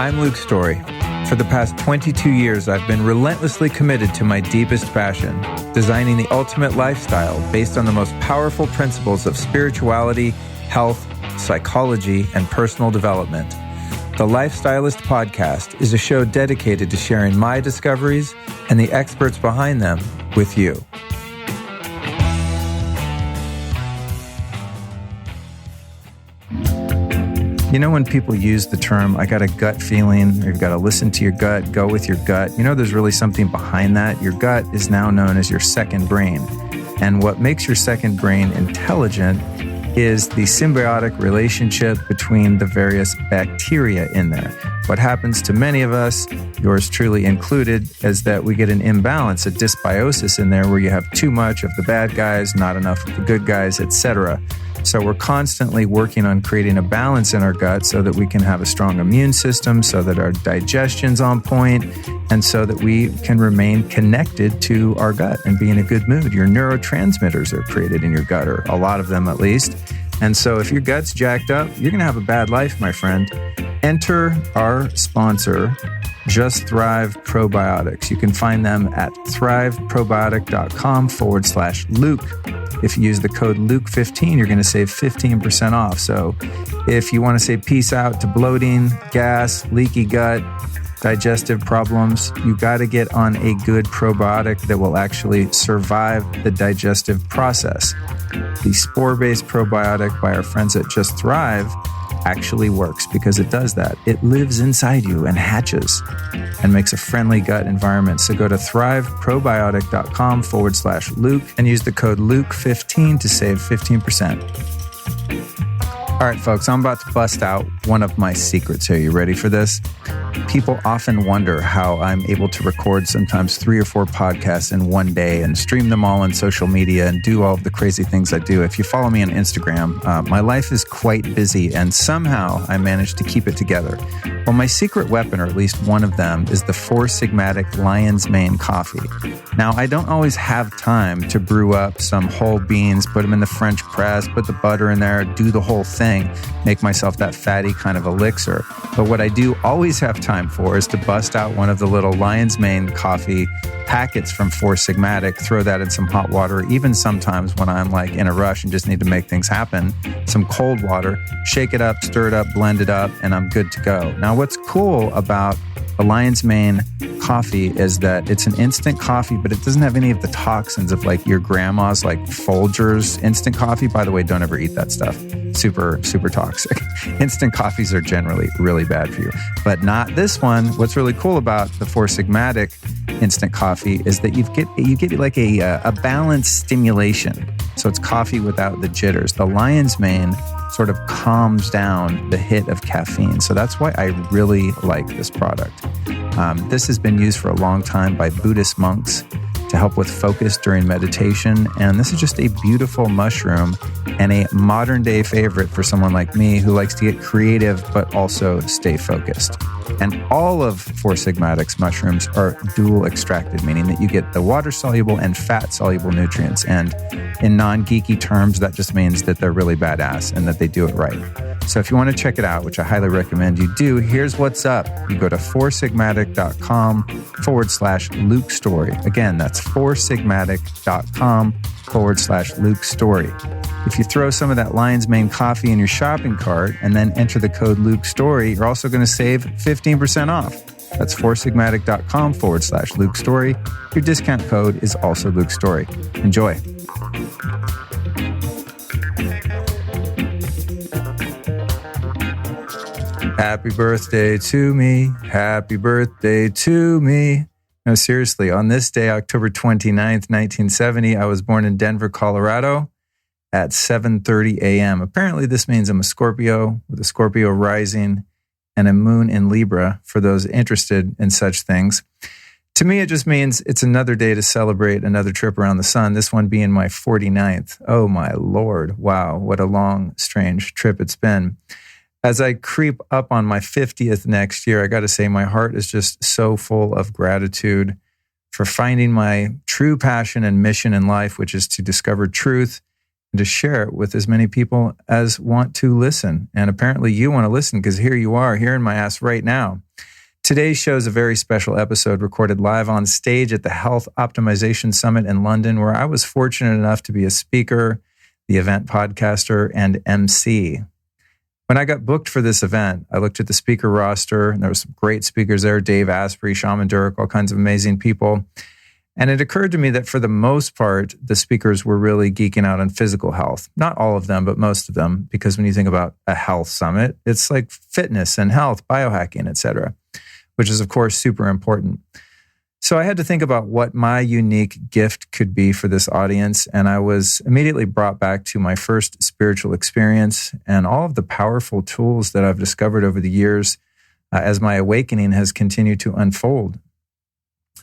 I'm Luke Story. For the past 22 years, I've been relentlessly committed to my deepest passion, designing the ultimate lifestyle based on the most powerful principles of spirituality, health, psychology, and personal development. The Lifestylist Podcast is a show dedicated to sharing my discoveries and the experts behind them with you. You know, when people use the term, I got a gut feeling, or you've got to listen to your gut, go with your gut, you know, there's really something behind that. Your gut is now known as your second brain. And what makes your second brain intelligent is the symbiotic relationship between the various bacteria in there. What happens to many of us, yours truly included, is that we get an imbalance, a dysbiosis in there where you have too much of the bad guys, not enough of the good guys, etc. So we're constantly working on creating a balance in our gut so that we can have a strong immune system, so that our digestion's on point, and so that we can remain connected to our gut and be in a good mood. Your neurotransmitters are created in your gut, or a lot of them at least. And so if your gut's jacked up, you're going to have a bad life, my friend. Enter our sponsor, Just Thrive Probiotics. You can find them at thriveprobiotic.com/Luke. If you use the code Luke15, you're going to save 15% off. So if you want to say peace out to bloating, gas, leaky gut, digestive problems, you got to get on a good probiotic that will actually survive the digestive process. The spore-based probiotic by our friends at Just Thrive actually works because it does that. It lives inside you and hatches and makes a friendly gut environment. So go to thriveprobiotic.com/Luke and use the code Luke15 to save 15%. All right, folks, I'm about to bust out one of my secrets here. You ready for this? People often wonder how I'm able to record sometimes 3 or 4 podcasts in one day and stream them all on social media and do all of the crazy things I do. If you follow me on Instagram, my life is quite busy, and somehow I managed to keep it together. Well, my secret weapon, or at least one of them, is the Four Sigmatic Lion's Mane coffee. Now, I don't always have time to brew up some whole beans, put them in the French press, put the butter in there, do the whole thing, make myself that fatty kind of elixir. But what I do always have time for is to bust out one of the little Lion's Mane coffee packets from Four Sigmatic, throw that in some hot water, even sometimes when I'm like in a rush and just need to make things happen, some cold water, shake it up, stir it up, blend it up, and I'm good to go. Now, what's cool about the Lion's Mane coffee is that it's an instant coffee, but it doesn't have any of the toxins of like your grandma's like Folgers instant coffee. By the way, don't ever eat that stuff. Super, super toxic. Instant coffees are generally really bad for you, but not this one. What's really cool about the Four Sigmatic instant coffee is that you get like a balanced stimulation. So it's coffee without the jitters. The Lion's Mane sort of calms down the hit of caffeine. So that's why I really like this product. This has been used for a long time by Buddhist monks to help with focus during meditation. And this is just a beautiful mushroom and a modern day favorite for someone like me who likes to get creative, but also stay focused. And all of Four Sigmatic's mushrooms are dual extracted, meaning that you get the water soluble and fat soluble nutrients. And in non-geeky terms, that just means that they're really badass and that they do it right. So if you want to check it out, which I highly recommend you do, here's what's up. You go to foursigmatic.com/Luke Story. Again, that's foursigmatic.com/Luke Story. If you throw some of that Lion's Mane coffee in your shopping cart and then enter the code Luke Story, you're also going to save 15% off. That's foursigmatic.com/Luke Story. Your discount code is also Luke Story. Enjoy. Happy birthday to me. Happy birthday to me. No, seriously, on this day, October 29th, 1970, I was born in Denver, Colorado at 7:30 a.m. Apparently, this means I'm a Scorpio with a Scorpio rising and a moon in Libra for those interested in such things. To me, it just means it's another day to celebrate another trip around the sun, this one being my 49th. Oh, my Lord. Wow, what a long, strange trip it's been. As I creep up on my 50th next year, I got to say my heart is just so full of gratitude for finding my true passion and mission in life, which is to discover truth and to share it with as many people as want to listen. And apparently you want to listen because here you are, here in my ass right now. Today's show is a very special episode recorded live on stage at the Health Optimization Summit in London, where I was fortunate enough to be a speaker, the event podcaster, and MC. When I got booked for this event, I looked at the speaker roster, and there were some great speakers there, Dave Asprey, Shaman Durek, all kinds of amazing people. And it occurred to me that for the most part, the speakers were really geeking out on physical health. Not all of them, but most of them, because when you think about a health summit, it's like fitness and health, biohacking, etc., which is, of course, super important. So I had to think about what my unique gift could be for this audience, and I was immediately brought back to my first spiritual experience and all of the powerful tools that I've discovered over the years as my awakening has continued to unfold.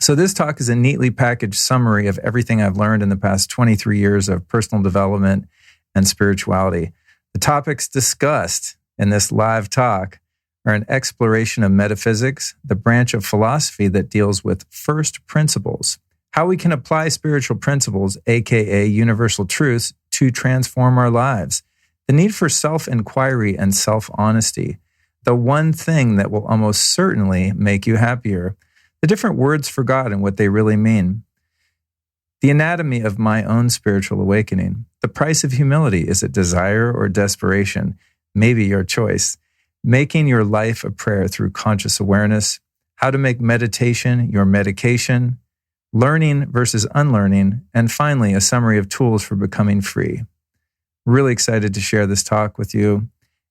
So this talk is a neatly packaged summary of everything I've learned in the past 23 years of personal development and spirituality. The topics discussed in this live talk are an exploration of metaphysics, the branch of philosophy that deals with first principles, how we can apply spiritual principles, aka universal truths, to transform our lives, the need for self-inquiry and self-honesty, the one thing that will almost certainly make you happier, the different words for God and what they really mean, the anatomy of my own spiritual awakening, the price of humility, is it desire or desperation? Maybe your choice. Making your life a prayer through conscious awareness, how to make meditation your medication, learning versus unlearning, and finally, a summary of tools for becoming free. Really excited to share this talk with you,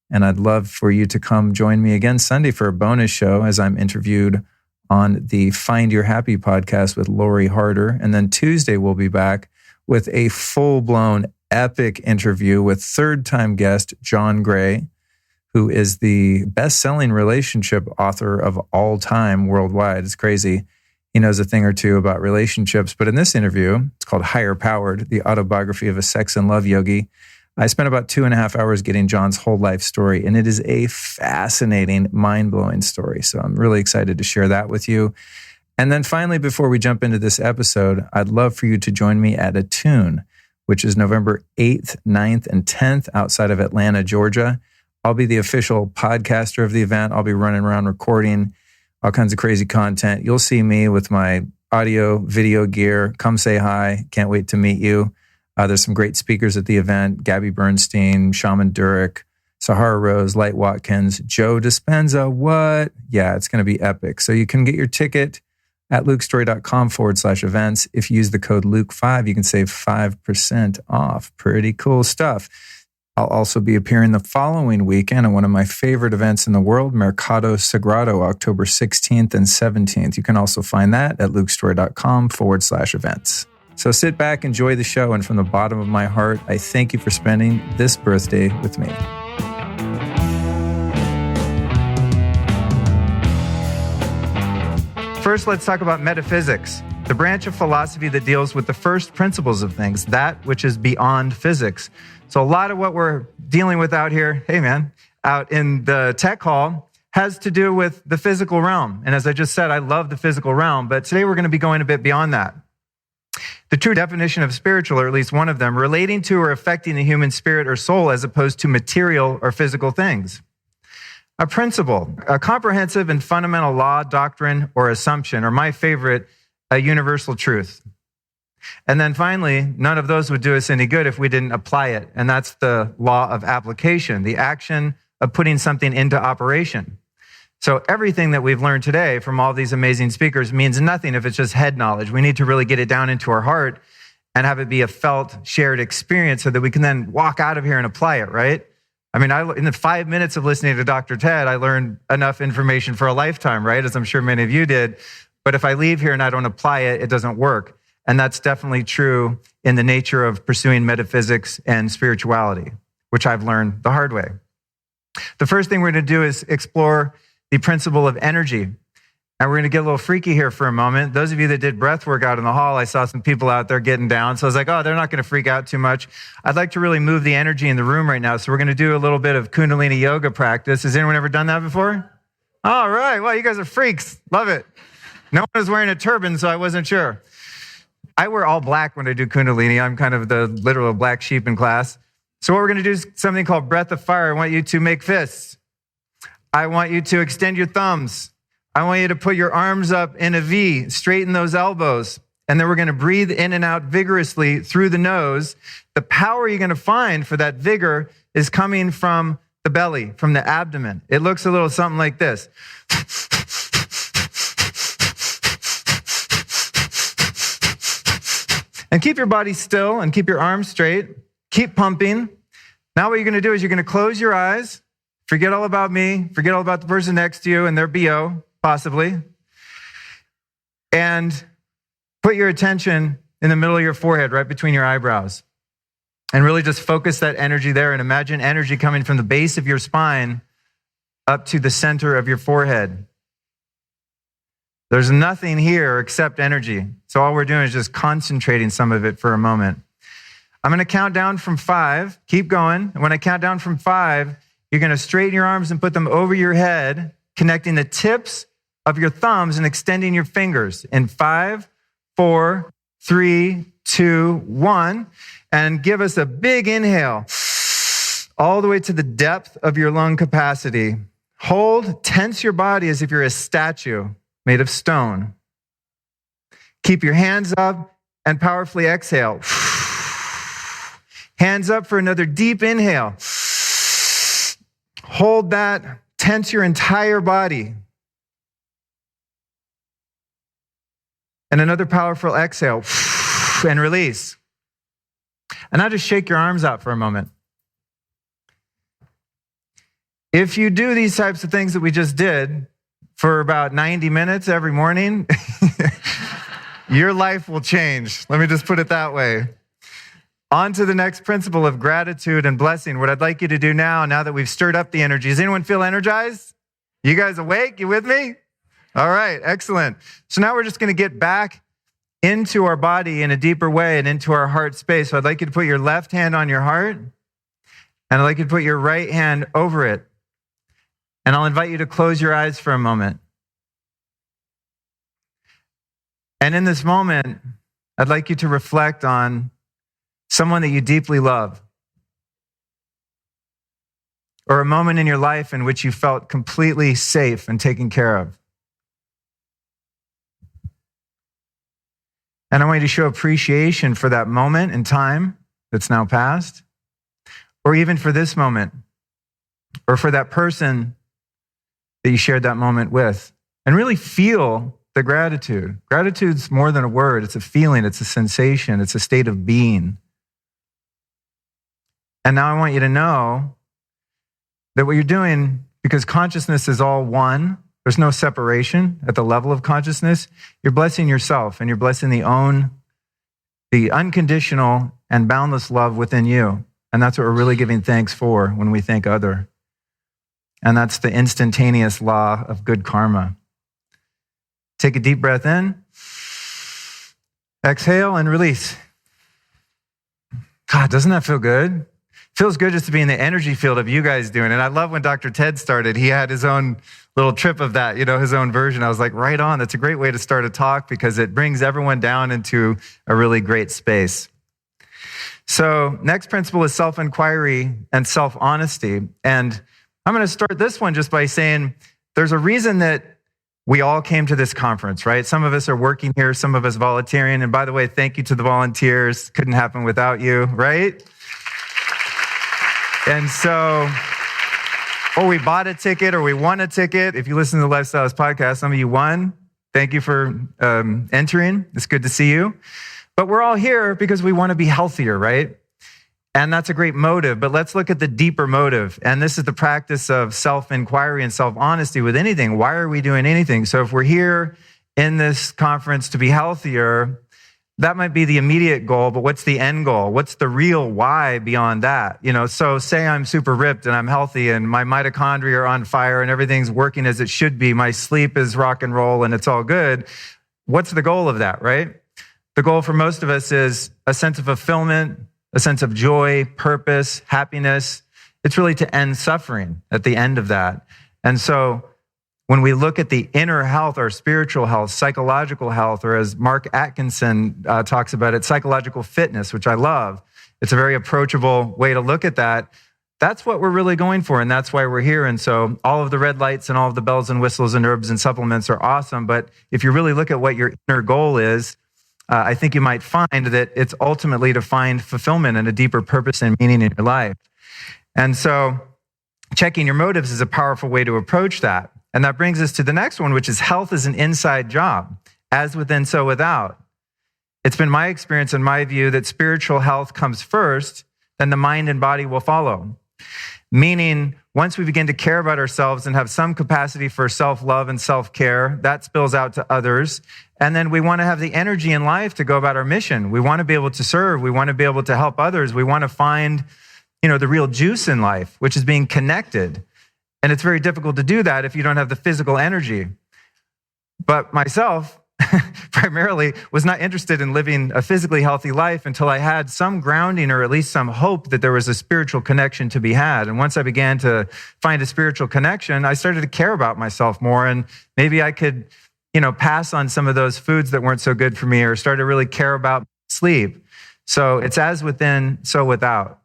and I'd love for you to come join me again Sunday for a bonus show as I'm interviewed on the Find Your Happy podcast with Lori Harder, and then Tuesday we'll be back with a full-blown epic interview with third-time guest John Gray, who is the best-selling relationship author of all time worldwide. It's crazy. He knows a thing or two about relationships. But in this interview, it's called Higher Powered, the autobiography of a sex and love yogi. I spent about 2.5 hours getting John's whole life story, and it is a fascinating, mind-blowing story. So I'm really excited to share that with you. And then finally, before we jump into this episode, I'd love for you to join me at Attune, which is November 8th, 9th, and 10th outside of Atlanta, Georgia. I'll be the official podcaster of the event. I'll be running around recording all kinds of crazy content. You'll see me with my audio, video gear. Come say hi. Can't wait to meet you. There's some great speakers at the event. Gabby Bernstein, Shaman Durek, Sahara Rose, Light Watkins, Joe Dispenza. What? Yeah, it's going to be epic. So you can get your ticket at lukestory.com/events. If you use the code Luke5, you can save 5% off. Pretty cool stuff. I'll also be appearing the following weekend at one of my favorite events in the world, Mercado Sagrado, October 16th and 17th. You can also find that at lukestory.com/events. So sit back, enjoy the show, and from the bottom of my heart, I thank you for spending this birthday with me. First, let's talk about metaphysics, the branch of philosophy that deals with the first principles of things, that which is beyond physics. So a lot of what we're dealing with out here, out in the tech hall, has to do with the physical realm. And as I just said, I love the physical realm, but today we're going to be going a bit beyond that. The true definition of spiritual, or at least one of them, relating to or affecting the human spirit or soul as opposed to material or physical things. A principle, a comprehensive and fundamental law, doctrine, or assumption, or my favorite, a universal truth. And then finally, none of those would do us any good if we didn't apply it. And that's the law of application, the action of putting something into operation. So everything that we've learned today from all these amazing speakers means nothing if it's just head knowledge. We need to really get it down into our heart and have it be a felt, shared experience so that we can then walk out of here and apply it, right? I mean, in the 5 minutes of listening to Dr. Ted, I learned enough information for a lifetime, right? As I'm sure many of you did. But if I leave here and I don't apply it, it doesn't work. And that's definitely true in the nature of pursuing metaphysics and spirituality, which I've learned the hard way. The first thing we're going to do is explore the principle of energy. And we're going to get a little freaky here for a moment. Those of you that did breath work out in the hall, I saw some people out there getting down. So I was like, oh, they're not going to freak out too much. I'd like to really move the energy in the room right now. So we're going to do a little bit of Kundalini yoga practice. Has anyone ever done that before? All right. Well, you guys are freaks. Love it. No one was wearing a turban, so I wasn't sure. I wear all black when I do Kundalini. I'm kind of the literal black sheep in class. So what we're going to do is something called breath of fire. I want you to make fists. I want you to extend your thumbs. I want you to put your arms up in a V, straighten those elbows. And then we're going to breathe in and out vigorously through the nose. The power you're going to find for that vigor is coming from the belly, from the abdomen. It looks a little something like this. And keep your body still and keep your arms straight. Keep pumping. Now what you're going to do is you're going to close your eyes. Forget all about me. Forget all about the person next to you and their BO, possibly. And put your attention in the middle of your forehead, right between your eyebrows. And really just focus that energy there and imagine energy coming from the base of your spine up to the center of your forehead. There's nothing here except energy. So all we're doing is just concentrating some of it for a moment. I'm going to count down from 5. Keep going. And when I count down from 5, you're going to straighten your arms and put them over your head, connecting the tips of your thumbs and extending your fingers in 5, 4, 3, 2, 1. And give us a big inhale all the way to the depth of your lung capacity. Hold, tense your body as if you're a statue made of stone. Keep your hands up and powerfully exhale. Hands up for another deep inhale. Hold that, tense your entire body. And another powerful exhale and release. And now just shake your arms out for a moment. If you do these types of things that we just did for about 90 minutes every morning, your life will change. Let me just put it that way. On to the next principle of gratitude and blessing. What I'd like you to do now that we've stirred up the energy, does anyone feel energized? You guys awake? You with me? All right, excellent. So now we're just going to get back into our body in a deeper way and into our heart space. So I'd like you to put your left hand on your heart, and I'd like you to put your right hand over it. And I'll invite you to close your eyes for a moment. And in this moment, I'd like you to reflect on someone that you deeply love, or a moment in your life in which you felt completely safe and taken care of. And I want you to show appreciation for that moment in time that's now passed, or even for this moment, or for that person that you shared that moment with. And really feel the gratitude. Gratitude's more than a word. It's a feeling. It's a sensation. It's a state of being. And now I want you to know that what you're doing, because consciousness is all one, there's no separation at the level of consciousness, you're blessing yourself and you're blessing the unconditional and boundless love within you. And that's what we're really giving thanks for when we thank other. And that's the instantaneous law of good karma. Take a deep breath in, exhale, and release. God, doesn't that feel good? Feels good just to be in the energy field of you guys doing it. I love when Dr. Ted started, he had his own little trip of that, his own version. I was like, right on. That's a great way to start a talk because it brings everyone down into a really great space. So next principle is self-inquiry and self-honesty. And I'm going to start this one just by saying there's a reason that we all came to this conference, right? Some of us are working here, some of us volunteering. And by the way, thank you to the volunteers. Couldn't happen without you, right? And so, or we bought a ticket or we won a ticket. If you listen to the Lifestyles podcast, some of you won. Thank you for entering. It's good to see you. But we're all here because we want to be healthier, right? And that's a great motive. But let's look at the deeper motive. And this is the practice of self-inquiry and self-honesty with anything. Why are we doing anything? So if we're here in this conference to be healthier, that might be the immediate goal, but what's the end goal? What's the real why beyond that? So say I'm super ripped and I'm healthy and my mitochondria are on fire and everything's working as it should be. My sleep is rock and roll and it's all good. What's the goal of that, right? The goal for most of us is a sense of fulfillment, a sense of joy, purpose, happiness. It's really to end suffering at the end of that. And so when we look at the inner health or spiritual health, psychological health, or as Mark Atkinson talks about it, psychological fitness, which I love. It's a very approachable way to look at that. That's what we're really going for, and that's why we're here. And so all of the red lights and all of the bells and whistles and herbs and supplements are awesome, but if you really look at what your inner goal is, I think you might find that it's ultimately to find fulfillment and a deeper purpose and meaning in your life. And so checking your motives is a powerful way to approach that. And that brings us to the next one, which is health is an inside job, as within, so without. It's been my experience and my view that spiritual health comes first, then the mind and body will follow. Meaning, once we begin to care about ourselves and have some capacity for self-love and self-care, that spills out to others. And then we want to have the energy in life to go about our mission. We want to be able to serve. We want to be able to help others. We want to find, the real juice in life, which is being connected. And it's very difficult to do that if you don't have the physical energy. But myself, primarily, was not interested in living a physically healthy life until I had some grounding or at least some hope that there was a spiritual connection to be had. And once I began to find a spiritual connection, I started to care about myself more. And maybe I could, pass on some of those foods that weren't so good for me, or start to really care about sleep. So it's as within, so without.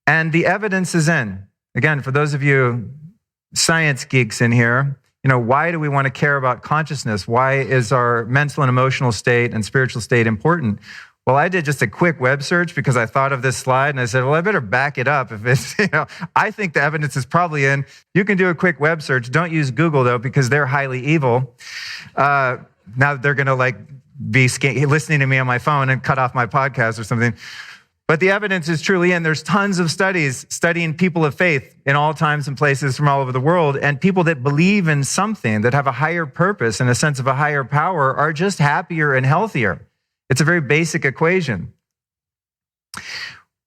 And the evidence is in. Again, for those of you science geeks in here, why do we want to care about consciousness? Why is our mental and emotional state and spiritual state important? Well, I did just a quick web search because I thought of this slide and I said, well, I better back it up. If it's, I think the evidence is probably in. You can do a quick web search. Don't use Google though, because they're highly evil. Now they're going to be listening to me on my phone and cut off my podcast or something. But the evidence is truly in. There's tons of studies studying people of faith in all times and places from all over the world. And people that believe in something, that have a higher purpose and a sense of a higher power, are just happier and healthier. It's a very basic equation.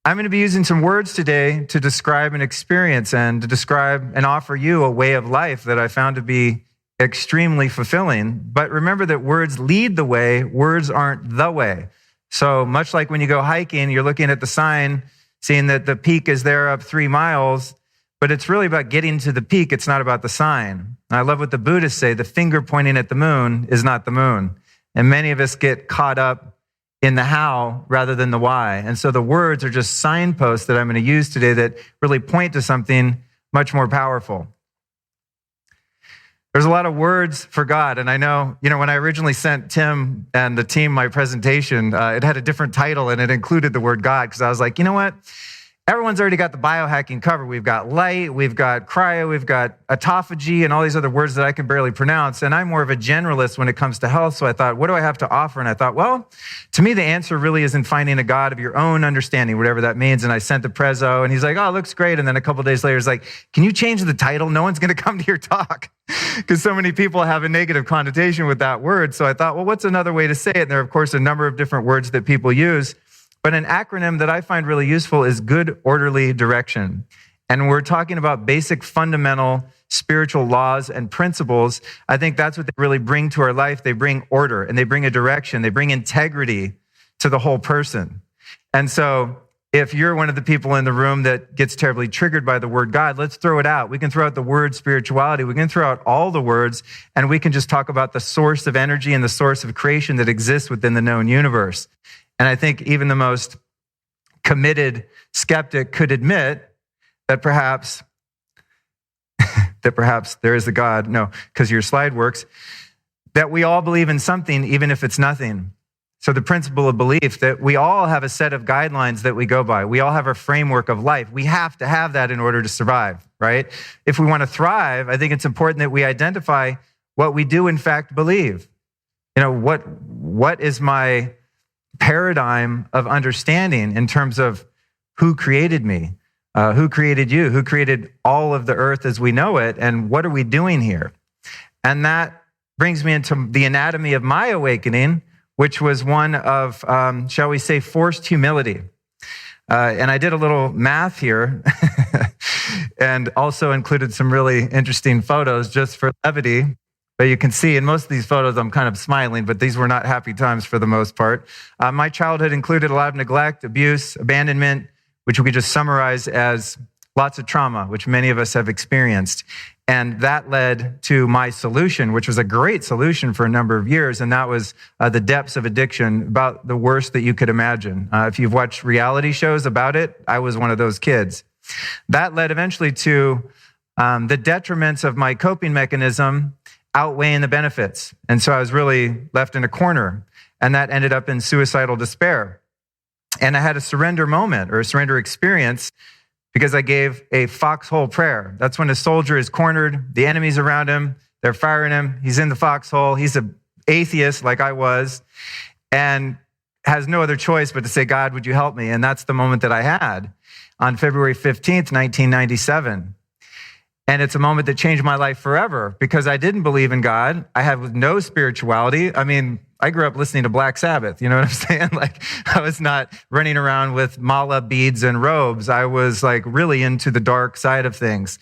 I'm going to be using some words today to describe an experience and to describe and offer you a way of life that I found to be extremely fulfilling. But remember that words lead the way, words aren't the way. So much like when you go hiking, you're looking at the sign, seeing that the peak is there up 3 miles, but it's really about getting to the peak. It's not about the sign. And I love what the Buddhists say, the finger pointing at the moon is not the moon. And many of us get caught up in the how rather than the why. And so the words are just signposts that I'm going to use today that really point to something much more powerful. There's a lot of words for God. And I know, when I originally sent Tim and the team my presentation, it had a different title and it included the word God, because I was like, you know what? Everyone's already got the biohacking covered. We've got light, we've got cryo, we've got autophagy, and all these other words that I can barely pronounce. And I'm more of a generalist when it comes to health. So I thought, what do I have to offer? And I thought, well, to me, the answer really is in finding a God of your own understanding, whatever that means. And I sent the prezzo, and he's like, oh, it looks great. And then a couple of days later, he's like, can you change the title? No one's going to come to your talk, because so many people have a negative connotation with that word. So I thought, well, what's another way to say it? And there are, of course, a number of different words that people use. But an acronym that I find really useful is good orderly direction. And we're talking about basic fundamental spiritual laws and principles. I think that's what they really bring to our life. They bring order and they bring a direction. They bring integrity to the whole person. And so if you're one of the people in the room that gets terribly triggered by the word God, let's throw it out. We can throw out the word spirituality. We can throw out all the words, and we can just talk about the source of energy and the source of creation that exists within the known universe. And I think even the most committed skeptic could admit that perhaps there is a God. No, because your slide works. That we all believe in something, even if it's nothing. So the principle of belief, that we all have a set of guidelines that we go by. We all have a framework of life. We have to have that in order to survive, right? If we want to thrive, I think it's important that we identify what we do in fact believe. What is my paradigm of understanding in terms of who created me, who created you, who created all of the earth as we know it, and what are we doing here? And that brings me into the anatomy of my awakening, which was one of, shall we say, forced humility. And I did a little math here and also included some really interesting photos just for levity. But you can see in most of these photos, I'm kind of smiling, but these were not happy times for the most part. My childhood included a lot of neglect, abuse, abandonment, which we could just summarize as lots of trauma, which many of us have experienced. And that led to my solution, which was a great solution for a number of years. And that was the depths of addiction, about the worst that you could imagine. If you've watched reality shows about it, I was one of those kids. That led eventually to the detriments of my coping mechanism outweighing the benefits. And so I was really left in a corner. And that ended up in suicidal despair. And I had a surrender moment, or a surrender experience, because I gave a foxhole prayer. That's when a soldier is cornered, the enemy's around him, they're firing him, he's in the foxhole, he's an atheist like I was, and has no other choice but to say, God, would you help me? And that's the moment that I had on February 15th, 1997. And it's a moment that changed my life forever, because I didn't believe in God. I had no spirituality. I mean, I grew up listening to Black Sabbath, you know what I'm saying? Like, I was not running around with mala beads and robes. I was like really into the dark side of things.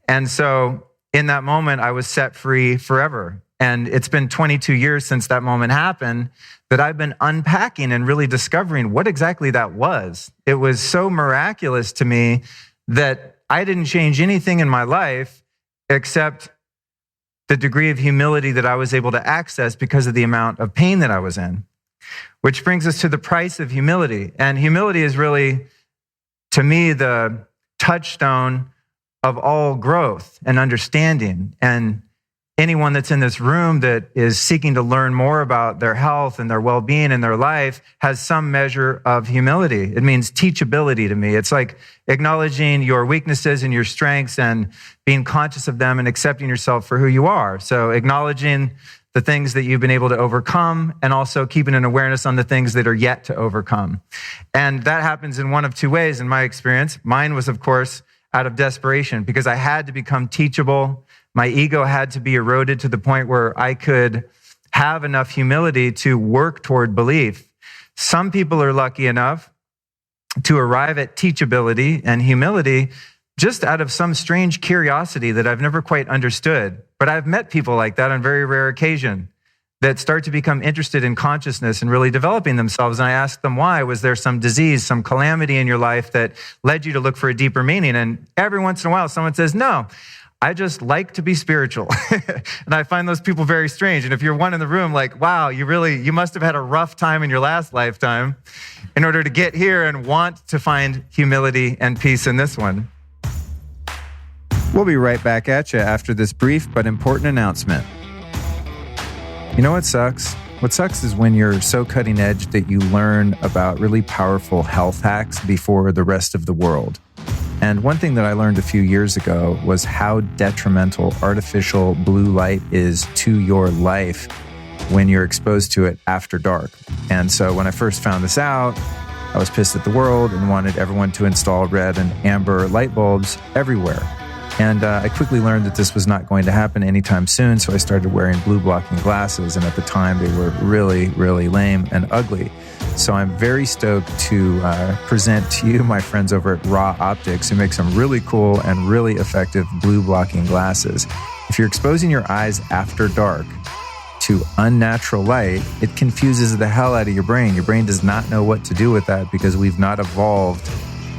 And so in that moment, I was set free forever. And it's been 22 years since that moment happened that I've been unpacking and really discovering what exactly that was. It was so miraculous to me that I didn't change anything in my life except the degree of humility that I was able to access because of the amount of pain that I was in. Which brings us to the price of humility. And humility is really, to me, the touchstone of all growth and understanding. And anyone that's in this room that is seeking to learn more about their health and their well-being and their life has some measure of humility. It means teachability to me. It's like acknowledging your weaknesses and your strengths and being conscious of them and accepting yourself for who you are. So acknowledging the things that you've been able to overcome and also keeping an awareness on the things that are yet to overcome. And that happens in one of two ways in my experience. Mine was, of course, out of desperation, because I had to become teachable. My ego had to be eroded to the point where I could have enough humility to work toward belief. Some people are lucky enough to arrive at teachability and humility just out of some strange curiosity that I've never quite understood. But I've met people like that on very rare occasion that start to become interested in consciousness and really developing themselves. And I ask them why. Was there some disease, some calamity in your life that led you to look for a deeper meaning? And every once in a while, someone says, no, I just like to be spiritual. And I find those people very strange. And if you're one in the room, like, wow, you must have had a rough time in your last lifetime in order to get here and want to find humility and peace in this one. We'll be right back at you after this brief but important announcement. You know what sucks? What sucks is when you're so cutting edge that you learn about really powerful health hacks before the rest of the world. And one thing that I learned a few years ago was how detrimental artificial blue light is to your life when you're exposed to it after dark. And so when I first found this out, I was pissed at the world and wanted everyone to install red and amber light bulbs everywhere. And I quickly learned that this was not going to happen anytime soon, so I started wearing blue blocking glasses, and at the time they were really, really lame and ugly. So I'm very stoked to present to you my friends over at Raw Optics, who make some really cool and really effective blue blocking glasses. If you're exposing your eyes after dark to unnatural light, it confuses the hell out of your brain. Your brain does not know what to do with that because we've not evolved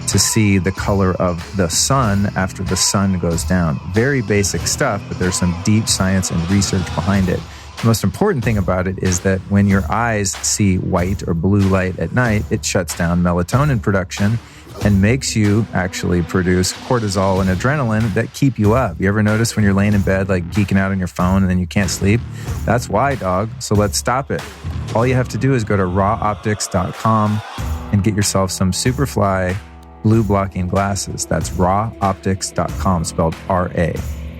to see the color of the sun after the sun goes down. Very basic stuff, but there's some deep science and research behind it. The most important thing about it is that when your eyes see white or blue light at night, it shuts down melatonin production and makes you actually produce cortisol and adrenaline that keep you up. You ever notice when you're laying in bed, like geeking out on your phone and then you can't sleep? That's why, dog. So let's stop it. All you have to do is go to rawoptics.com and get yourself some Superfly blue blocking glasses. That's rawoptics.com, spelled R-A.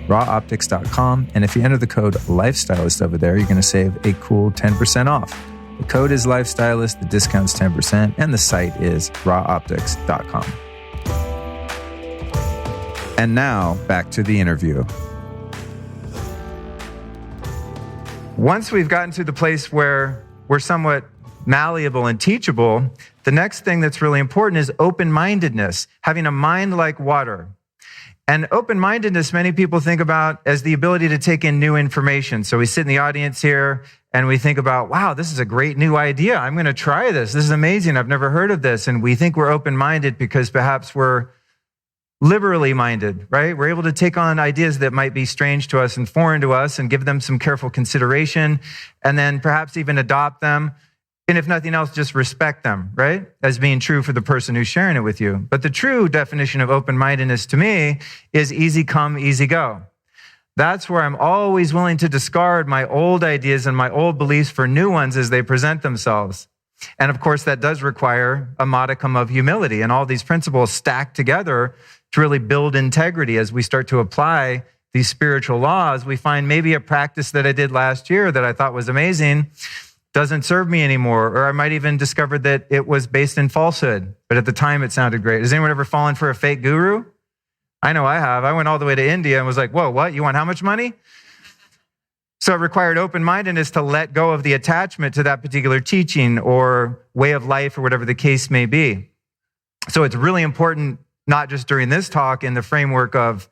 rawoptics.com. And if you enter the code Lifestylist over there, you're going to save a cool 10% off. The code is Lifestylist, the discount's 10%, and the site is rawoptics.com. And now, back to the interview. Once we've gotten to the place where we're somewhat malleable and teachable, the next thing that's really important is open-mindedness, having a mind like water. And open-mindedness, many people think about as the ability to take in new information. So we sit in the audience here and we think about, wow, this is a great new idea. I'm going to try this. This is amazing. I've never heard of this. And we think we're open-minded because perhaps we're liberally minded, right? We're able to take on ideas that might be strange to us and foreign to us and give them some careful consideration, and then perhaps even adopt them. And if nothing else, just respect them, right? As being true for the person who's sharing it with you. But the true definition of open-mindedness to me is easy come, easy go. That's where I'm always willing to discard my old ideas and my old beliefs for new ones as they present themselves. And of course, that does require a modicum of humility, and all these principles stacked together to really build integrity. As we start to apply these spiritual laws, we find maybe a practice that I did last year that I thought was amazing doesn't serve me anymore, or I might even discover that it was based in falsehood, but at the time it sounded great. Has anyone ever fallen for a fake guru? I know I have. I went all the way to India and was like, whoa, what? You want how much money? So it required open-mindedness to let go of the attachment to that particular teaching or way of life or whatever the case may be. So it's really important, not just during this talk in the framework of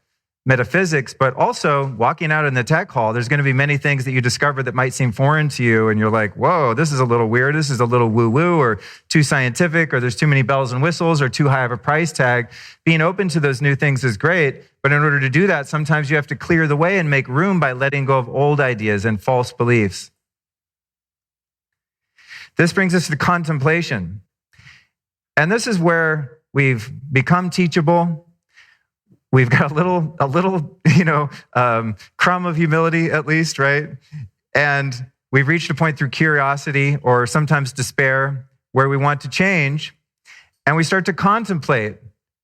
metaphysics, but also walking out in the tech hall. There's going to be many things that you discover that might seem foreign to you, and you're like, whoa, this is a little weird, this is a little woo-woo, or too scientific, or there's too many bells and whistles, or too high of a price tag. Being open to those new things is great, but in order to do that, sometimes you have to clear the way and make room by letting go of old ideas and false beliefs. This brings us to contemplation. And this is where we've become teachable. We've got a little, crumb of humility at least, right? And we've reached a point through curiosity or sometimes despair where we want to change, and we start to contemplate,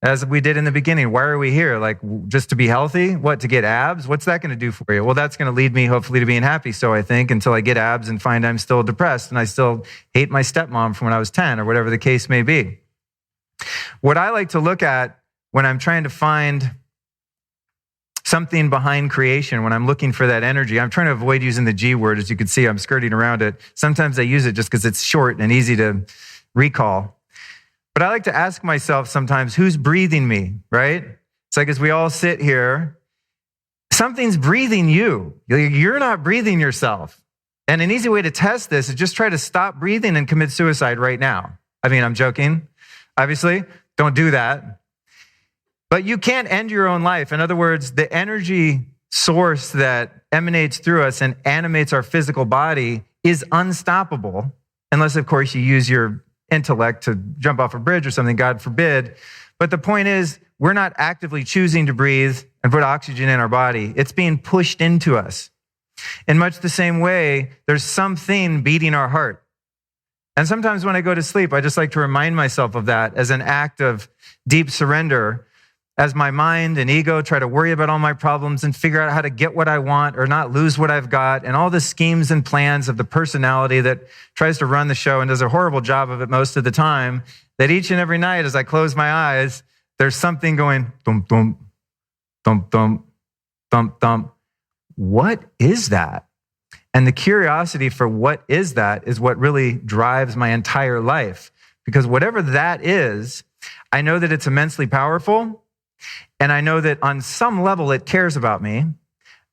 as we did in the beginning. Why are we here? Like, just to be healthy? What, to get abs? What's that going to do for you? Well, that's going to lead me hopefully to being happy, so I think, until I get abs and find I'm still depressed and I still hate my stepmom from when I was 10 or whatever the case may be. What I like to look at when I'm trying to find something behind creation, when I'm looking for that energy, I'm trying to avoid using the G word. As you can see, I'm skirting around it. Sometimes I use it just because it's short and easy to recall. But I like to ask myself sometimes, who's breathing me, right? It's like as we all sit here, something's breathing you. You're not breathing yourself. And an easy way to test this is just try to stop breathing and commit suicide right now. I mean, I'm joking, obviously. Don't do that. But you can't end your own life. In other words, the energy source that emanates through us and animates our physical body is unstoppable, unless, of course, you use your intellect to jump off a bridge or something, God forbid. But the point is, we're not actively choosing to breathe and put oxygen in our body. It's being pushed into us. In much the same way, there's something beating our heart. And sometimes when I go to sleep, I just like to remind myself of that as an act of deep surrender, as my mind and ego try to worry about all my problems and figure out how to get what I want or not lose what I've got, and all the schemes and plans of the personality that tries to run the show and does a horrible job of it most of the time, that each and every night as I close my eyes, there's something going thump, thump, thump, thump, thump, thump. What is that? And the curiosity for what is that is what really drives my entire life. Because whatever that is, I know that it's immensely powerful. And I know that on some level it cares about me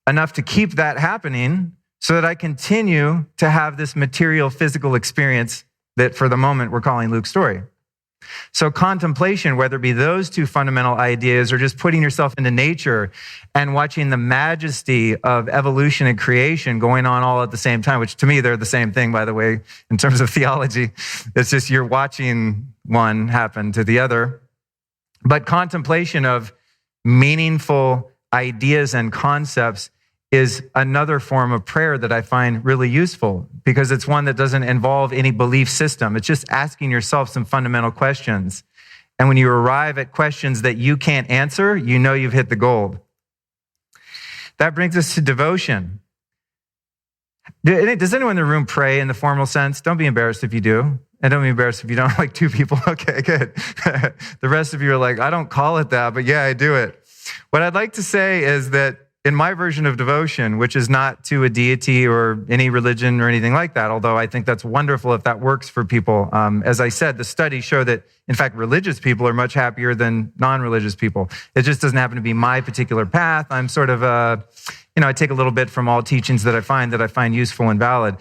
enough to keep that happening so that I continue to have this material physical experience that for the moment we're calling Luke's story. So contemplation, whether it be those two fundamental ideas or just putting yourself into nature and watching the majesty of evolution and creation going on all at the same time, which to me, they're the same thing, by the way, in terms of theology. It's just you're watching one happen to the other. But contemplation of meaningful ideas and concepts is another form of prayer that I find really useful because it's one that doesn't involve any belief system. It's just asking yourself some fundamental questions. And when you arrive at questions that you can't answer, you know you've hit the gold. That brings us to devotion. Does anyone in the room pray in the formal sense? Don't be embarrassed if you do. And don't be embarrassed if you don't, like 2 people. Okay, good. The rest of you are like, I don't call it that, but yeah, I do it. What I'd like to say is that in my version of devotion, which is not to a deity or any religion or anything like that, although I think that's wonderful if that works for people. As I said, the studies show that, in fact, religious people are much happier than non-religious people. It just doesn't happen to be my particular path. I'm sort of, I take a little bit from all teachings that I find useful and valid.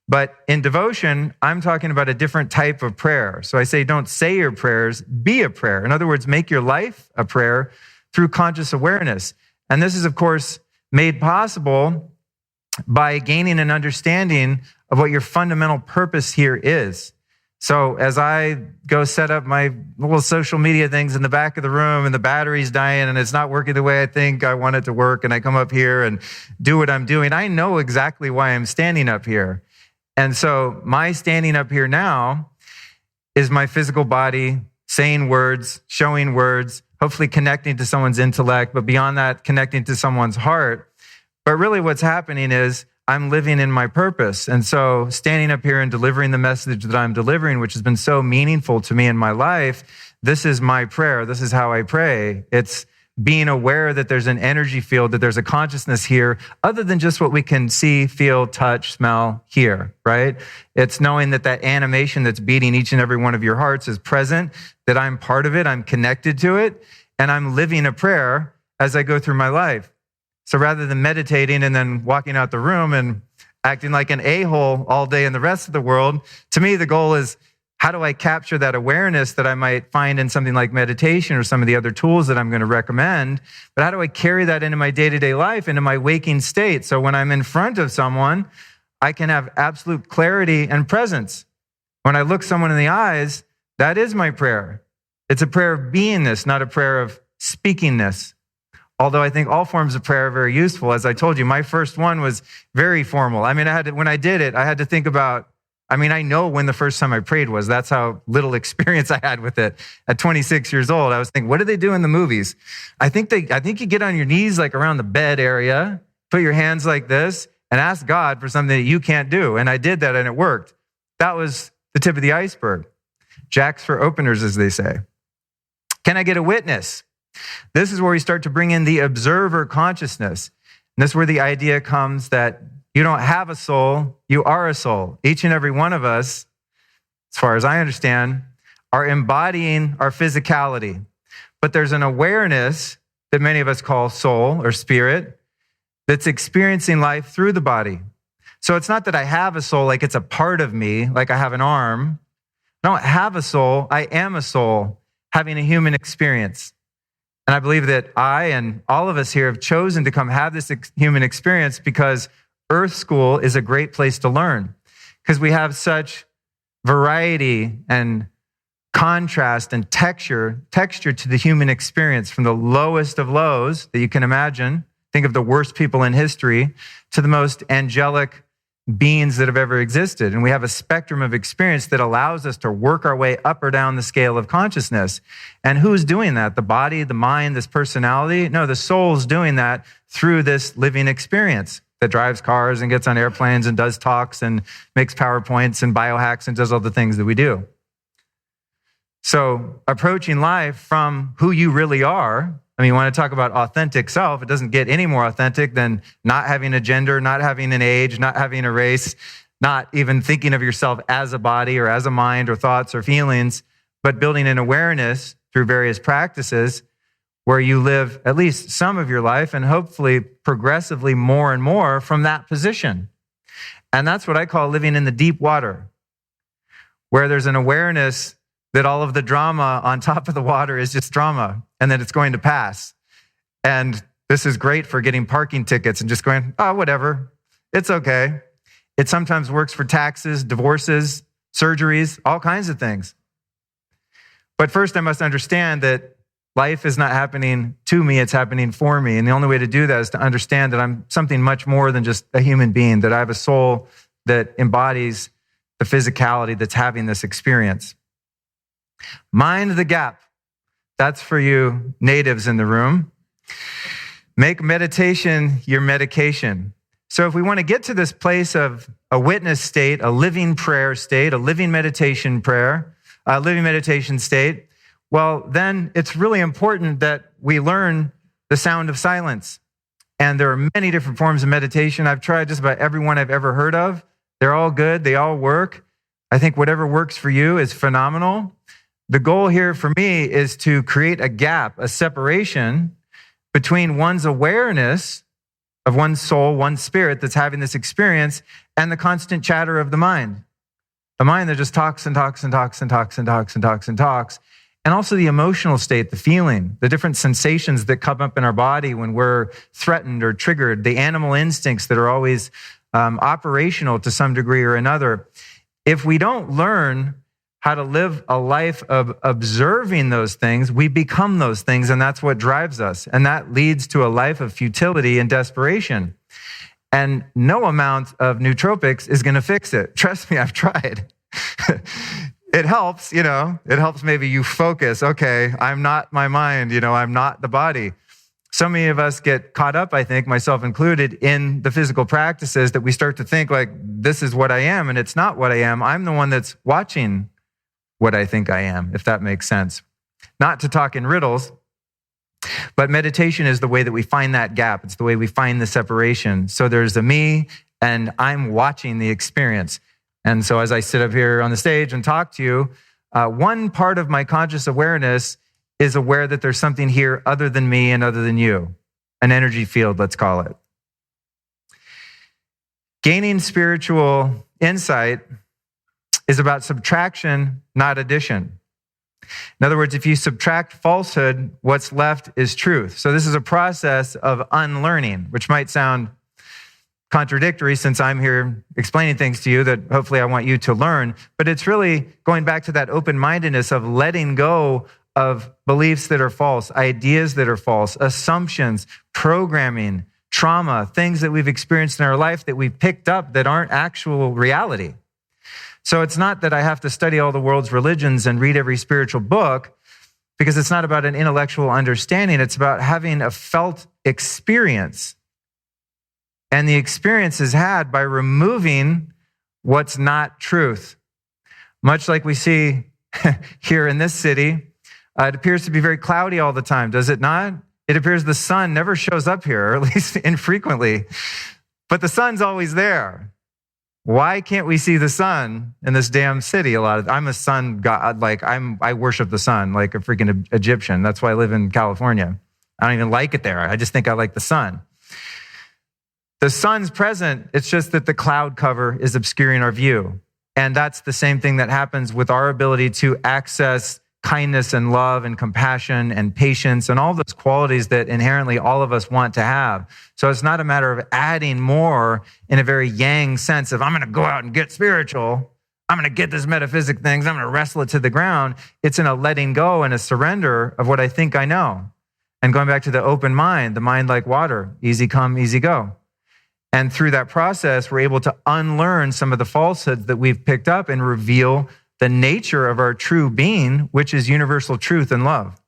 But in devotion, I'm talking about a different type of prayer. So I say, don't say your prayers, be a prayer. In other words, make your life a prayer, through conscious awareness. And this is, of course, made possible by gaining an understanding of what your fundamental purpose here is. So as I go set up my little social media things in the back of the room and the battery's dying and it's not working the way I think I want it to work, and I come up here and do what I'm doing, I know exactly why I'm standing up here. And so my standing up here now is my physical body saying words, showing words, hopefully connecting to someone's intellect, but beyond that, connecting to someone's heart. But really what's happening is I'm living in my purpose. And so standing up here and delivering the message that I'm delivering, which has been so meaningful to me in my life, this is my prayer. This is how I pray. It's being aware that there's an energy field, that there's a consciousness here, other than just what we can see, feel, touch, smell, hear, right? It's knowing that that animation that's beating each and every one of your hearts is present, that I'm part of it, I'm connected to it, and I'm living a prayer as I go through my life. So rather than meditating and then walking out the room and acting like an a-hole all day in the rest of the world, to me, the goal is, how do I capture that awareness that I might find in something like meditation or some of the other tools that I'm going to recommend? But how do I carry that into my day-to-day life, into my waking state? So when I'm in front of someone, I can have absolute clarity and presence. When I look someone in the eyes, that is my prayer. It's a prayer of beingness, not a prayer of speakingness. Although I think all forms of prayer are very useful. As I told you, my first one was very formal. I mean, when I did it, I had to think about, I know when the first time I prayed was. That's how little experience I had with it. At 26 years old, I was thinking, what do they do in the movies? I think you get on your knees like around the bed area, put your hands like this, and ask God for something that you can't do. And I did that and it worked. That was the tip of the iceberg. Jacks for openers, as they say. Can I get a witness? This is where we start to bring in the observer consciousness. And this is where the idea comes that you don't have a soul, you are a soul. Each and every one of us, as far as I understand, are embodying our physicality. But there's an awareness that many of us call soul or spirit that's experiencing life through the body. So it's not that I have a soul like it's a part of me, like I have an arm. I don't have a soul, I am a soul having a human experience. And I believe that I and all of us here have chosen to come have this human experience because Earth School is a great place to learn, because we have such variety and contrast and texture to the human experience, from the lowest of lows that you can imagine. Think of the worst people in history to the most angelic beings that have ever existed. And we have a spectrum of experience that allows us to work our way up or down the scale of consciousness. And who's doing that? The body, the mind, this personality? No, the soul's doing that through this living experience that drives cars and gets on airplanes and does talks and makes PowerPoints and biohacks and does all the things that we do. So approaching life from who you really are, you want to talk about authentic self, it doesn't get any more authentic than not having a gender, not having an age, not having a race, not even thinking of yourself as a body or as a mind or thoughts or feelings, but building an awareness through various practices where you live at least some of your life and hopefully progressively more and more from that position. And that's what I call living in the deep water, where there's an awareness that all of the drama on top of the water is just drama and that it's going to pass. And this is great for getting parking tickets and just going, oh, whatever, it's okay. It sometimes works for taxes, divorces, surgeries, all kinds of things. But first I must understand that life is not happening to me, it's happening for me. And the only way to do that is to understand that I'm something much more than just a human being, that I have a soul that embodies the physicality that's having this experience. Mind the gap. That's for you natives in the room. Make meditation your medication. So if we want to get to this place of a witness state, a living prayer state, a living meditation prayer, a living meditation state, well, then it's really important that we learn the sound of silence. And there are many different forms of meditation. I've tried just about every one I've ever heard of. They're all good. They all work. I think whatever works for you is phenomenal. The goal here for me is to create a gap, a separation between one's awareness of one's soul, one's spirit that's having this experience, and the constant chatter of the mind. The mind that just talks and talks and talks and talks and talks and talks and talks. And also the emotional state, the feeling, the different sensations that come up in our body when we're threatened or triggered, the animal instincts that are always operational to some degree or another. If we don't learn how to live a life of observing those things, we become those things, and that's what drives us. And that leads to a life of futility and desperation. And no amount of nootropics is going to fix it. Trust me, I've tried. It helps, it helps maybe you focus. Okay, I'm not my mind, I'm not the body. So many of us get caught up, I think, myself included, in the physical practices that we start to think like, this is what I am, and it's not what I am. I'm the one that's watching what I think I am, if that makes sense. Not to talk in riddles, but meditation is the way that we find that gap. It's the way we find the separation. So there's a me, and I'm watching the experience. And so as I sit up here on the stage and talk to you, one part of my conscious awareness is aware that there's something here other than me and other than you, an energy field, let's call it. Gaining spiritual insight is about subtraction, not addition. In other words, if you subtract falsehood, what's left is truth. So this is a process of unlearning, which might sound contradictory since I'm here explaining things to you that hopefully I want you to learn, but it's really going back to that open-mindedness of letting go of beliefs that are false, ideas that are false, assumptions, programming, trauma, things that we've experienced in our life that we've picked up that aren't actual reality. So it's not that I have to study all the world's religions and read every spiritual book, because it's not about an intellectual understanding. It's about having a felt experience. And the experience is had by removing what's not truth. Much like we see here in this city, it appears to be very cloudy all the time, does it not? It appears the sun never shows up here, or at least infrequently, but the sun's always there. Why can't we see the sun in this damn city? I'm a sun god, I worship the sun like a freaking Egyptian. That's why I live in California. I don't even like it there. I just think I like the sun. The sun's present, it's just that the cloud cover is obscuring our view. And that's the same thing that happens with our ability to access kindness and love and compassion and patience and all those qualities that inherently all of us want to have. So it's not a matter of adding more in a very yang sense of, I'm going to go out and get spiritual. I'm going to get this metaphysic things. I'm going to wrestle it to the ground. It's in a letting go and a surrender of what I think I know. And going back to the open mind, the mind like water, easy come, easy go. And through that process, we're able to unlearn some of the falsehoods that we've picked up and reveal the nature of our true being, which is universal truth and love.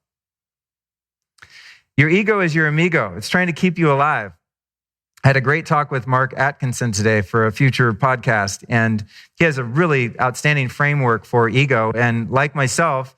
Your ego is your amigo. It's trying to keep you alive. I had a great talk with Mark Atkinson today for a future podcast, and he has a really outstanding framework for ego. And like myself,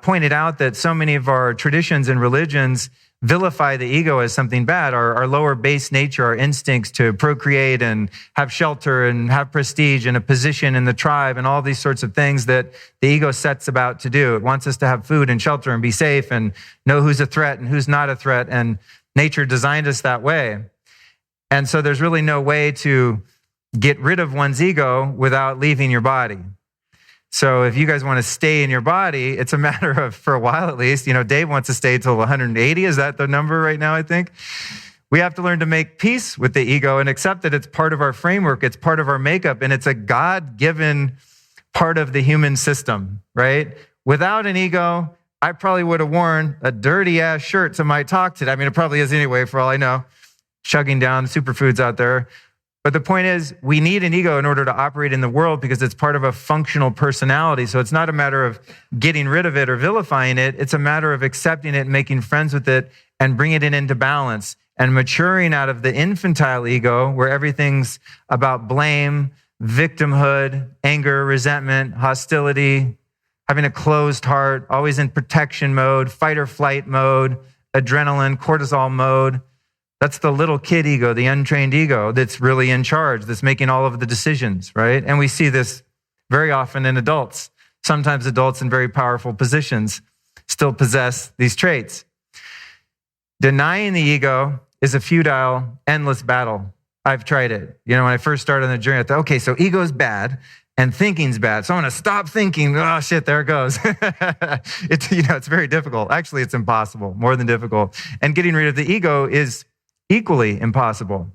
pointed out that so many of our traditions and religions vilify the ego as something bad, our lower base nature, our instincts to procreate and have shelter and have prestige and a position in the tribe and all these sorts of things that the ego sets about to do. It wants us to have food and shelter and be safe and know who's a threat and who's not a threat. And nature designed us that way. And so there's really no way to get rid of one's ego without leaving your body. So if you guys want to stay in your body, it's a matter of, for a while at least, Dave wants to stay till 180. Is that the number right now, I think? We have to learn to make peace with the ego and accept that it's part of our framework, it's part of our makeup, and it's a God-given part of the human system, right? Without an ego, I probably would have worn a dirty-ass shirt to my talk today. I mean, it probably is anyway, for all I know, chugging down superfoods out there. But the point is, we need an ego in order to operate in the world because it's part of a functional personality. So it's not a matter of getting rid of it or vilifying it. It's a matter of accepting it and making friends with it and bringing it into balance and maturing out of the infantile ego where everything's about blame, victimhood, anger, resentment, hostility, having a closed heart, always in protection mode, fight or flight mode, adrenaline, cortisol mode. That's the little kid ego, the untrained ego that's really in charge, that's making all of the decisions, right? And we see this very often in adults. Sometimes adults in very powerful positions still possess these traits. Denying the ego is a futile, endless battle. I've tried it. When I first started on the journey, I thought, okay, so ego's bad. And thinking's bad. So I'm going to stop thinking. Oh, shit, there it goes. It's very difficult. Actually, it's impossible, more than difficult. And getting rid of the ego is equally impossible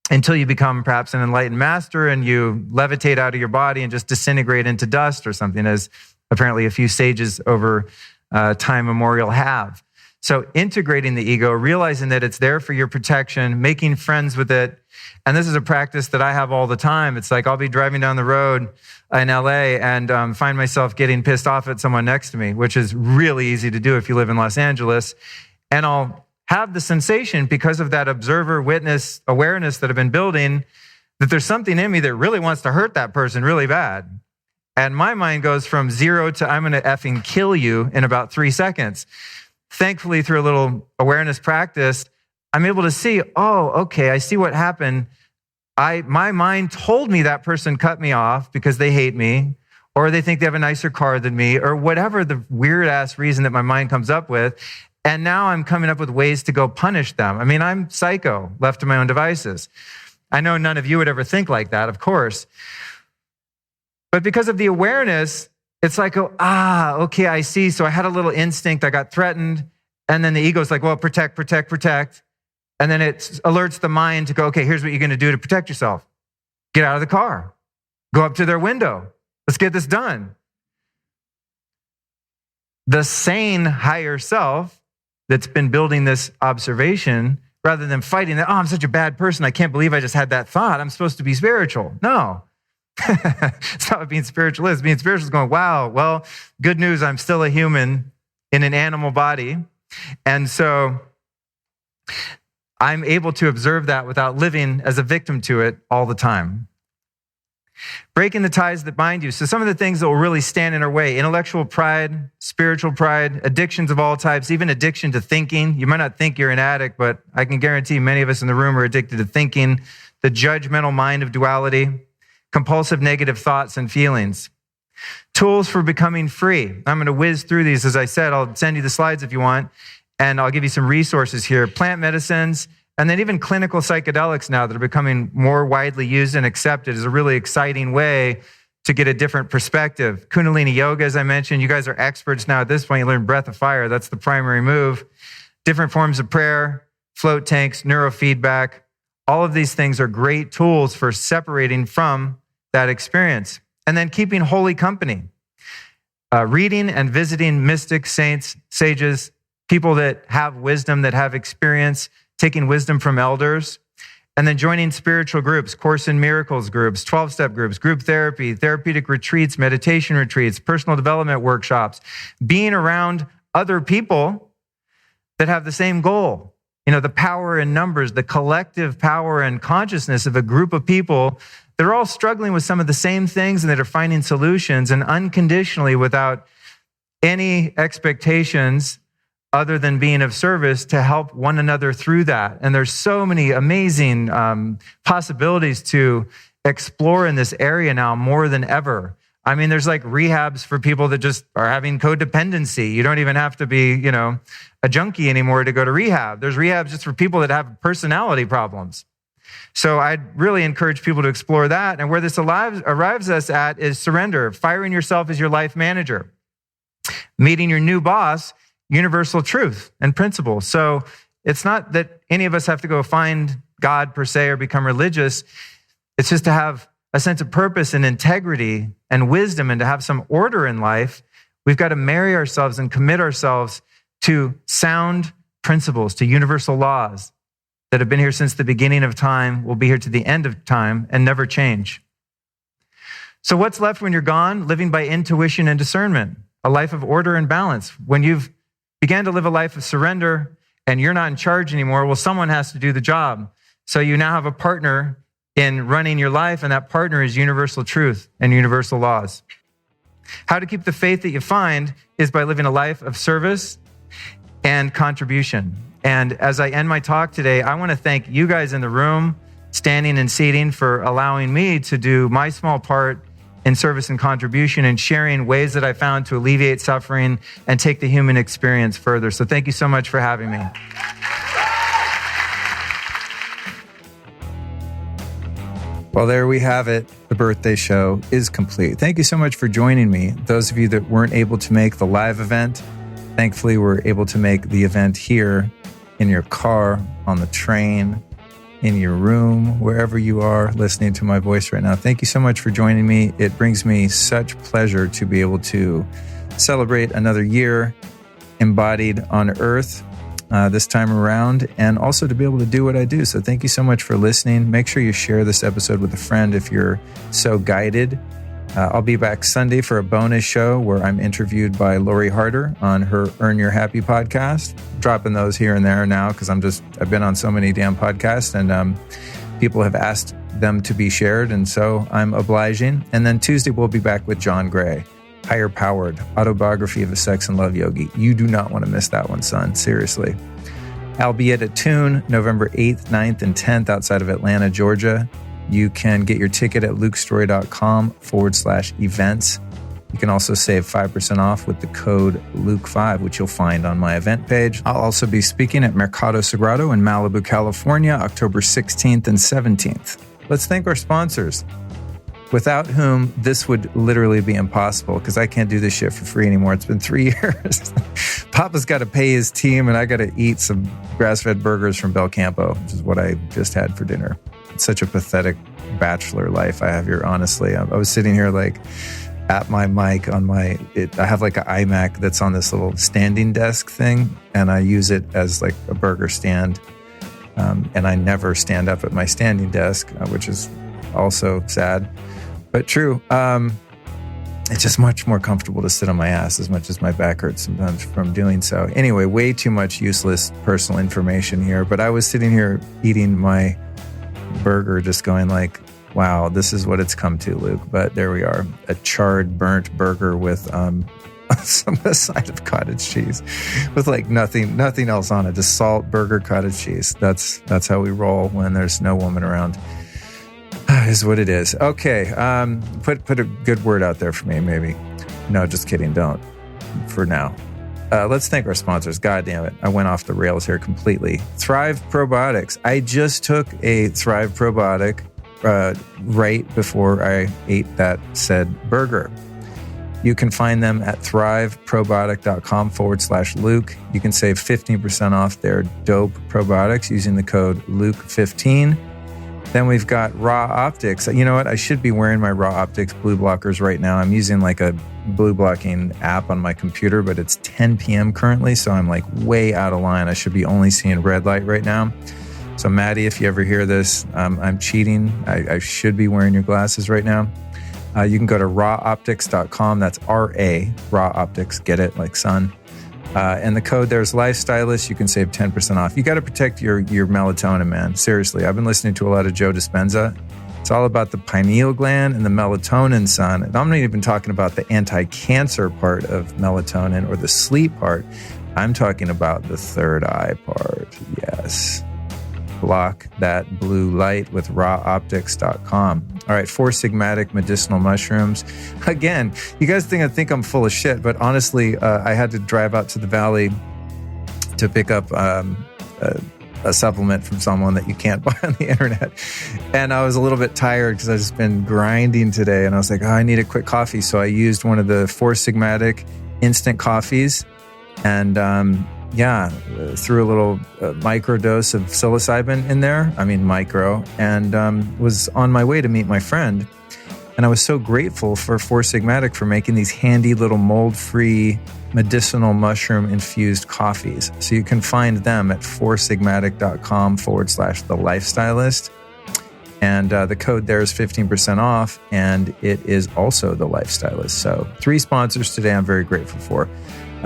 until you become perhaps an enlightened master and you levitate out of your body and just disintegrate into dust or something, as apparently a few sages over time memorial have. So integrating the ego, realizing that it's there for your protection, making friends with it. And this is a practice that I have all the time. It's like I'll be driving down the road in LA and find myself getting pissed off at someone next to me, which is really easy to do if you live in Los Angeles. And I'll have the sensation, because of that observer, witness, awareness that I've been building, that there's something in me that really wants to hurt that person really bad. And my mind goes from 0 to I'm going to effing kill you in about 3 seconds. Thankfully, through a little awareness practice, I'm able to see, oh, okay, I see what happened. My mind told me that person cut me off because they hate me, or they think they have a nicer car than me, or whatever the weird-ass reason that my mind comes up with. And now I'm coming up with ways to go punish them. I mean, I'm psycho, left to my own devices. I know none of you would ever think like that, of course. But because of the awareness, it's like, okay, I see. So I had a little instinct. I got threatened. And then the ego's like, well, protect, protect, protect. And then it alerts the mind to go, okay, here's what you're going to do to protect yourself. Get out of the car. Go up to their window. Let's get this done. The sane higher self that's been building this observation, rather than fighting that, I'm such a bad person. I can't believe I just had that thought. I'm supposed to be spiritual. No. It's not being spiritualist. Being spiritual is going, wow, well, good news, I'm still a human in an animal body. And so I'm able to observe that without living as a victim to it all the time. Breaking the ties that bind you. So some of the things that will really stand in our way: intellectual pride, spiritual pride, addictions of all types, even addiction to thinking. You might not think you're an addict, but I can guarantee many of us in the room are addicted to thinking. The judgmental mind of duality, compulsive negative thoughts and feelings. Tools for becoming free. I'm going to whiz through these. As I said, I'll send you the slides if you want, and I'll give you some resources here. Plant medicines, and then even clinical psychedelics now that are becoming more widely used and accepted is a really exciting way to get a different perspective. Kundalini yoga, as I mentioned, you guys are experts now at this point. You learn breath of fire. That's the primary move. Different forms of prayer, float tanks, neurofeedback. All of these things are great tools for separating from that experience. And then keeping holy company. Reading and visiting mystics, saints, sages, people that have wisdom, that have experience, taking wisdom from elders, and then joining spiritual groups, Course in Miracles groups, 12-step groups, group therapy, therapeutic retreats, meditation retreats, personal development workshops, being around other people that have the same goal. You know, the power in numbers, the collective power and consciousness of a group of people that are all struggling with some of the same things and that are finding solutions, and unconditionally, without any expectations other than being of service, to help one another through that. And there's so many amazing possibilities to explore in this area now more than ever. I mean, there's like rehabs for people that just are having codependency. You don't even have to be, a junkie anymore to go to rehab. There's rehabs just for people that have personality problems. So I'd really encourage people to explore that. And where this arrives us at is surrender, firing yourself as your life manager, meeting your new boss, universal truth and principles. So it's not that any of us have to go find God per se or become religious. It's just to have a sense of purpose and integrity and wisdom, and to have some order in life. We've got to marry ourselves and commit ourselves to sound principles, to universal laws that have been here since the beginning of time, will be here to the end of time, and never change. So what's left when you're gone? Living by intuition and discernment, a life of order and balance. When you've began to live a life of surrender and you're not in charge anymore, well, someone has to do the job. So you now have a partner in running your life, and that partner is universal truth and universal laws. How to keep the faith that you find is by living a life of service and contribution. And as I end my talk today, I want to thank you guys in the room, standing and seating, for allowing me to do my small part in service and contribution, and sharing ways that I found to alleviate suffering and take the human experience further. So thank you so much for having me. Well, there we have it. The birthday show is complete. Thank you so much for joining me. Those of you that weren't able to make the live event, thankfully we're able to make the event here in your car, on the train, in your room, wherever you are listening to my voice right now. Thank you so much for joining me. It brings me such pleasure to be able to celebrate another year embodied on Earth this time around, and also to be able to do what I do. So thank you so much for listening. Make sure you share this episode with a friend if you're so guided. I'll be back Sunday for a bonus show where I'm interviewed by Lori Harder on her Earn Your Happy podcast. Dropping those here and there now because I've been on so many damn podcasts, and people have asked them to be shared, and so I'm obliging. And then Tuesday we'll be back with John Gray, Higher Powered, Autobiography of a Sex and Love Yogi. You do not want to miss that one, son. Seriously. I'll be at Attune November 8th, 9th, and 10th outside of Atlanta, Georgia. You can get your ticket at lukestory.com/events. You can also save 5% off with the code Luke5, which you'll find on my event page. I'll also be speaking at Mercado Sagrado in Malibu, California, October 16th and 17th. Let's thank our sponsors, without whom this would literally be impossible because I can't do this shit for free anymore. It's been 3 years. Papa's got to pay his team, and I got to eat some grass-fed burgers from Bel Campo, which is what I just had for dinner. It's such a pathetic bachelor life I have here, honestly. I was sitting here like at my mic on I have like an iMac that's on this little standing desk thing, and I use it as like a burger stand. And I never stand up at my standing desk, which is also sad. But true, it's just much more comfortable to sit on my ass as much as my back hurts sometimes from doing so. Anyway, way too much useless personal information here. But I was sitting here eating my burger just going like, wow, this is what it's come to, Luke. But there we are, a charred, burnt burger with a side of cottage cheese with like nothing else on it, just salt, burger, cottage cheese. That's how we roll when there's no woman around. Is what it is. Okay, put a good word out there for me, maybe. No, just kidding. Don't. For now. Let's thank our sponsors. God damn it. I went off the rails here completely. Thrive Probiotics. I just took a Thrive Probiotic right before I ate that said burger. You can find them at thriveprobiotic.com/Luke. You can save 15% off their dope probiotics using the code Luke15. Then we've got Raw Optics. You know what? I should be wearing my Raw Optics blue blockers right now. I'm using like a blue blocking app on my computer, but it's 10 p.m. currently, so I'm like way out of line. I should be only seeing red light right now. So Maddie, if you ever hear this, I'm cheating. I should be wearing your glasses right now. You can go to rawoptics.com. That's R-A, Raw Optics. Get it? Like sun. And the code there's Lifestylist. You can save 10% off. You got to protect your melatonin, man. Seriously, I've been listening to a lot of Joe Dispenza. It's all about the pineal gland and the melatonin, son. And I'm not even talking about the anti-cancer part of melatonin or the sleep part. I'm talking about the third eye part. Yes. Block that blue light with rawoptics.com. All right, 4 sigmatic medicinal mushrooms. Again, you guys think I'm full of shit, but honestly, I had to drive out to the valley to pick up a supplement from someone that you can't buy on the internet. And I was a little bit tired because I've just been grinding today. And I was like, I need a quick coffee. So I used one of the 4 sigmatic instant coffees and threw a little micro dose of psilocybin in there. I mean, micro. And was on my way to meet my friend. And I was so grateful for 4 Sigmatic for making these handy little mold-free medicinal mushroom-infused coffees. So you can find them at 4sigmatic.com/The Lifestylist. And the code there is 15% off, and it is also The Lifestylist. So 3 sponsors today I'm very grateful for.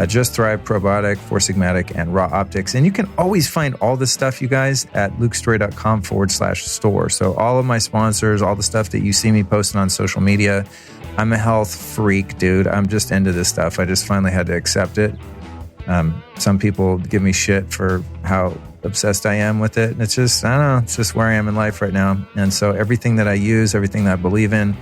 Just Thrive Probiotic, 4 Sigmatic, and Raw Optics. And you can always find all this stuff, you guys, at lukestory.com/store. So all of my sponsors, all the stuff that you see me posting on social media, I'm a health freak, dude. I'm just into this stuff. I just finally had to accept it. Some people give me shit for how obsessed I am with it. And it's just, I don't know, it's just where I am in life right now. And so everything that I use, everything that I believe in,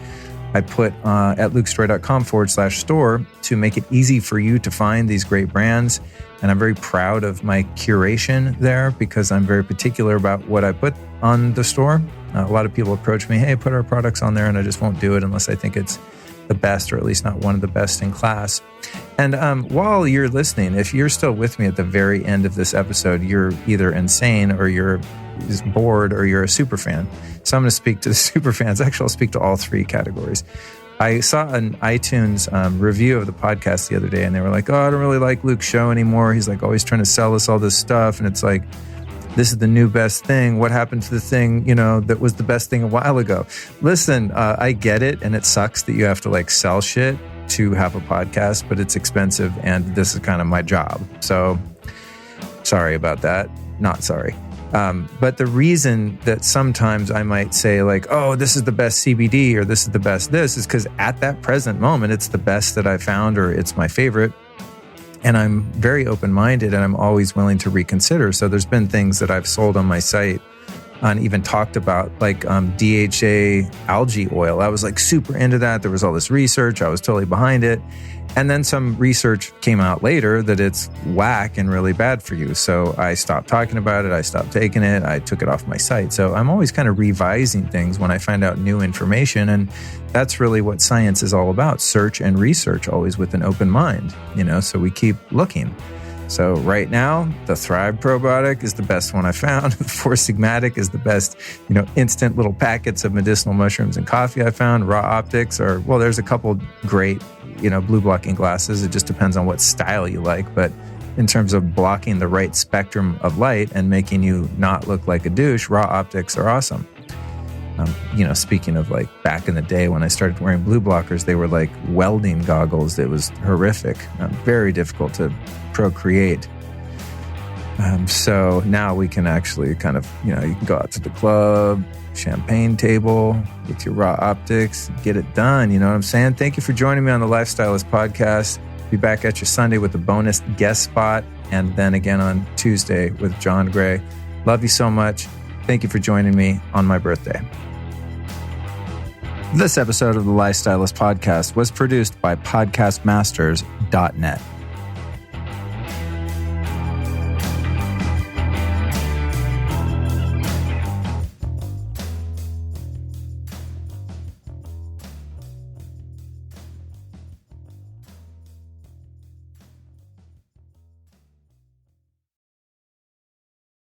I put at lukestory.com/store to make it easy for you to find these great brands. And I'm very proud of my curation there because I'm very particular about what I put on the store. A lot of people approach me, hey, put our products on there, and I just won't do it unless I think it's the best, or at least not one of the best in class. And while you're listening, if you're still with me at the very end of this episode, you're either insane or you're bored or you're a super fan. So I'm going to speak to the super fans. Actually, I'll speak to all three categories. I saw an iTunes review of the podcast the other day, and they were like, oh, I don't really like Luke's show anymore. He's like always trying to sell us all this stuff. And it's like, this is the new best thing. What happened to the thing, that was the best thing a while ago? Listen, I get it. And it sucks that you have to like sell shit to have a podcast, but it's expensive. And this is kind of my job. So sorry about that. Not sorry. But the reason that sometimes I might say like, oh, this is the best CBD or this is the best this is because at that present moment, it's the best that I found or it's my favorite. And I'm very open-minded and I'm always willing to reconsider. So there's been things that I've sold on my site and even talked about like DHA algae oil. I was like super into that. There was all this research. I was totally behind it. And then some research came out later that it's whack and really bad for you. So I stopped talking about it. I stopped taking it. I took it off my site. So I'm always kind of revising things when I find out new information. And that's really what science is all about. Search and research, always with an open mind, so we keep looking. So right now, the Thrive probiotic is the best one I found. The 4 Sigmatic is the best, instant little packets of medicinal mushrooms and coffee I found. Raw Optics there's a couple great, blue blocking glasses. It just depends on what style you like. But in terms of blocking the right spectrum of light and making you not look like a douche, Raw Optics are awesome. Speaking of like back in the day when I started wearing blue blockers, they were like welding goggles. It was horrific, very difficult to procreate. So now we can actually kind of, you can go out to the club, champagne table with your Raw Optics, get it done. You know what I'm saying? Thank you for joining me on the Lifestylist podcast. Be back at you Sunday with a bonus guest spot, and then again on Tuesday with John Gray. Love you so much. Thank you for joining me on my birthday. This episode of the Lifestylist podcast was produced by podcastmasters.net.